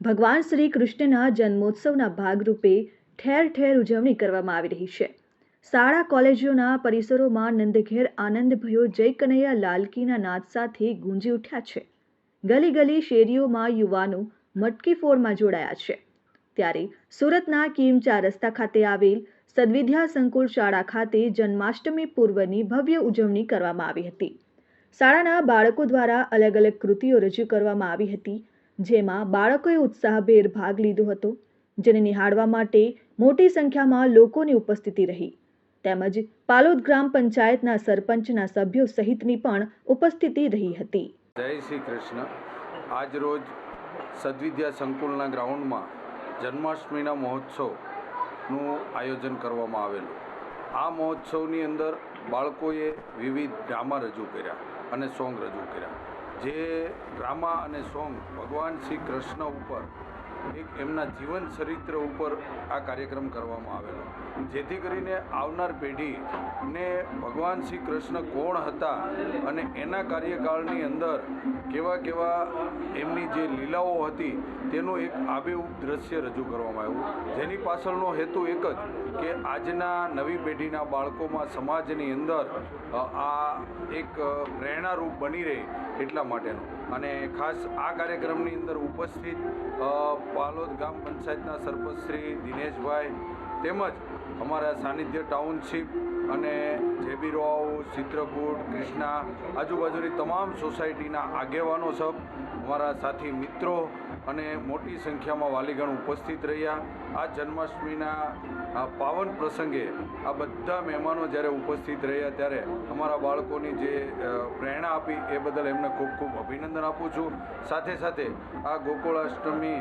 ભગવાન શ્રી કૃષ્ણના જન્મોત્સવના ભાગરૂપે ઠેર ઠેર ઉજવણી કરવામાં આવી રહી છે। શાળા કોલેજોના પરિસરોમાં નંદઘેર આનંદ ભયો જય કનૈયા લાલકીના નાદ સાથે ગુંજી ઉઠ્યા છે। ગલી ગલી શેરીઓમાં યુવાનો મટકી ફોડમાં જોડાયા છે। ત્યારે સુરતના કીમ 4 રસ્તા ખાતે આવેલ સદવિદ્યા સંકુલ શાળા ખાતે જન્માષ્ટમી પૂર્વની ભવ્ય ઉજવણી કરવામાં આવી હતી। શાળાના બાળકો દ્વારા અલગ અલગ કૃતિઓ રજૂ કરવામાં આવી હતી, જેમાં બાળકોએ ઉત્સાહભેર ભાગ લીધો હતો, જેને નિહાળવા માટે મોટી સંખ્યામાં લોકોની ઉપસ્થિતિ રહી। તેમજ પાલોદ ગ્રામ પંચાયતના સરપંચના સભ્યો સહિતની પણ ઉપસ્થિતિ રહી હતી। જય શ્રી કૃષ્ણ। આજ રોજ સદવિદ્યા સંકુલના ગ્રાઉન્ડમાં જન્માષ્ટમીના મહોત્સવનું આયોજન કરવામાં આવેલું। આ મહોત્સવની અંદર બાળકોએ વિવિધ ડ્રામા રજૂ કર્યા અને સોંગ રજૂ કર્યા। જે ડ્રામા અને સોંગ ભગવાન શ્રી કૃષ્ણ ઉપર એક એમના જીવન ચરિત્ર ઉપર આ કાર્યક્રમ કરવામાં આવેલો, જેથી કરીને આવનાર પેઢીને ભગવાન શ્રી કૃષ્ણ કોણ હતા અને એના કાર્યકાળની અંદર કેવા કેવા એમની જે લીલાઓ હતી તેનું એક આબેહૂબ દ્રશ્ય રજૂ કરવામાં આવ્યું, જેની પાછળનો હેતુ એક જ કે આજના નવી પેઢીના બાળકોમાં સમાજની અંદર આ એક પ્રેરણારૂપ બની રહે એટલા માટેનો। અને ખાસ આ કાર્યક્રમની અંદર ઉપસ્થિત પાલોદ ગ્રામ પંચાયતના સરપંચ શ્રી દિનેશભાઈ તેમજ અમારા સાનિધ્ય ટાઉનશીપ અને જેબીરોવાવ, ચિત્રકૂટ, કૃષ્ણા આજુબાજુની તમામ સોસાયટીના આગેવાનો સબ, અમારા સાથી મિત્રો અને મોટી સંખ્યામાં વાલીગણ ઉપસ્થિત રહ્યા। આ જન્માષ્ટમીના પાવન પ્રસંગે આ બધા મહેમાનો જ્યારે ઉપસ્થિત રહ્યા ત્યારે અમારા બાળકોની જે પ્રેરણા આપી એ બદલ એમને ખૂબ ખૂબ અભિનંદન આપું છું। સાથે સાથે આ ગોકુળાષ્ટમી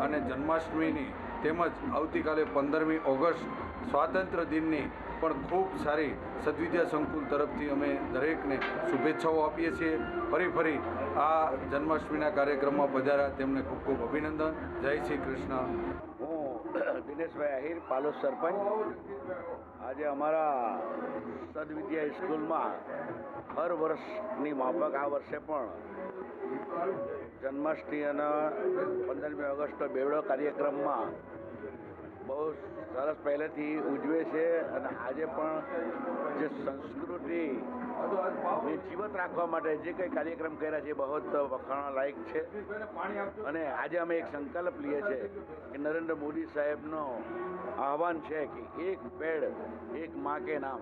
અને જન્માષ્ટમીની તેમજ આવતીકાલે 15મી ઓગસ્ટ સ્વાતંત્ર્ય દિનની પણ ખૂબ સારી સદવિદ્યા સંકુલ તરફથી અમે દરેકને શુભેચ્છાઓ આપીએ છીએ। ફરી આ જન્માષ્ટમીના કાર્યક્રમમાં પધાર્યા તેમને ખૂબ ખૂબ અભિનંદન। જય શ્રી કૃષ્ણ। હું દિનેશભાઈ આહિર, પાલોદ સરપંચ। આજે અમારા સદવિદ્યા સ્કૂલમાં હર વર્ષની માફક આ વર્ષે પણ જન્માષ્ટમી અને 15મી ઓગસ્ટનો બેવડો કાર્યક્રમમાં બહુ સરસ પહેલેથી ઉજવે છે અને આજે પણ જે સંસ્કૃતિને જીવંત રાખવા માટે જે કંઈ કાર્યક્રમ કર્યા છે એ બહુ વખાણવા લાયક છે। અને આજે અમે એક સંકલ્પ લઈએ છીએ કે નરેન્દ્ર મોદી સાહેબનો આહવાન છે કે એક પેડ એક માં કે નામ,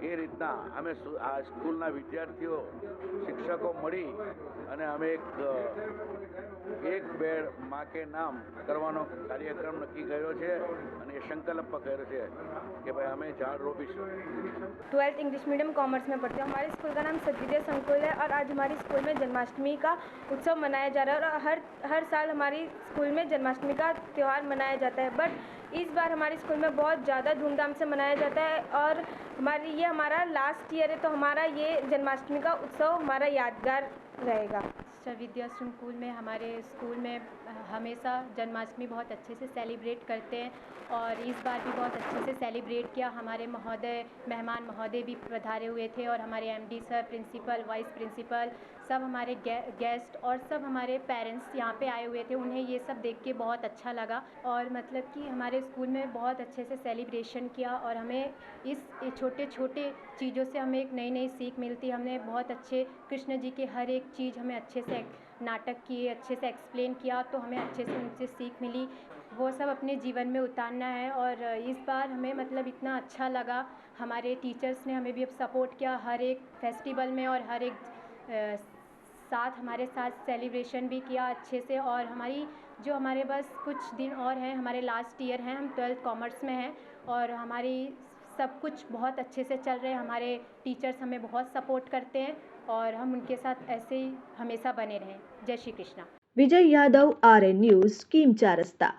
એ રીતના અમે આ સ્કૂલના વિદ્યાર્થીઓ શિક્ષકો મળી અને અમે એક પેડ માં કે નામ કરવાનો કાર્યક્રમ નક્કી કર્યો છે અને એ સંકલ્પ પણ કર્યો છે कि भाई हमें झाड़ रोपीશું। 12th इंग्लिश मीडियम कॉमर्स में पढ़ते हैं। हमारे स्कूल का नाम सदविद्या संकुल है और आज हमारी स्कूल में जन्माष्टमी का उत्सव मनाया जा रहा है और हर साल हमारी स्कूल में जन्माष्टमी का त्यौहार मनाया जाता है, बट इस बार हमारी स्कूल में बहुत ज़्यादा धूमधाम से मनाया जाता है और हमारा लास्ट ईयर है, तो हमारा ये जन्माष्टमी का उत्सव हमारा यादगार रहेगा। सदविद्या संकुल में हमारे स्कूल में हमेशा जन्माष्टमी बहुत अच्छे से सेलिब्रेट करते हैं और इस बार भी बहुत अच्छे से सेलिब्रेट किया। हमारे मेहमान महोदय भी पधारे हुए थे और हमारे MD sir, principal, vice principal, सब हमारे गेस्ट और सब हमारे पेरेंट्स यहाँ पे आए हुए थे। उन्हें ये सब देख के बहुत अच्छा लगा और मतलब कि हमारे स्कूल में बहुत अच्छे से सेलिब्रेशन किया और हमें इस छोटे छोटे चीज़ों से हमें एक नई नई सीख मिलती। हमने बहुत अच्छे कृष्ण जी की हर एक चीज़ हमें अच्छे से नाटक किए, अच्छे से एक्सप्लेन किया, तो हमें अच्छे से उनसे सीख मिली। वो सब अपने जीवन में उतारना है और इस बार हमें मतलब इतना अच्छा लगा। हमारे टीचर्स ने हमें भी सपोर्ट किया हर एक फेस्टिवल में और हर एक साथ हमारे साथ सेलिब्रेशन भी किया अच्छे से। और हमारे बस कुछ दिन और हैं, हमारे लास्ट ईयर हैं, हम 12th कॉमर्स में हैं और हमारी सब कुछ बहुत अच्छे से चल रहे हैं। हमारे टीचर्स हमें बहुत सपोर्ट करते हैं और हम उनके साथ ऐसे ही हमेशा बने रहें। जय श्री कृष्णा। विजय यादव, RN न्यूज़, कीम 4 रस्ता।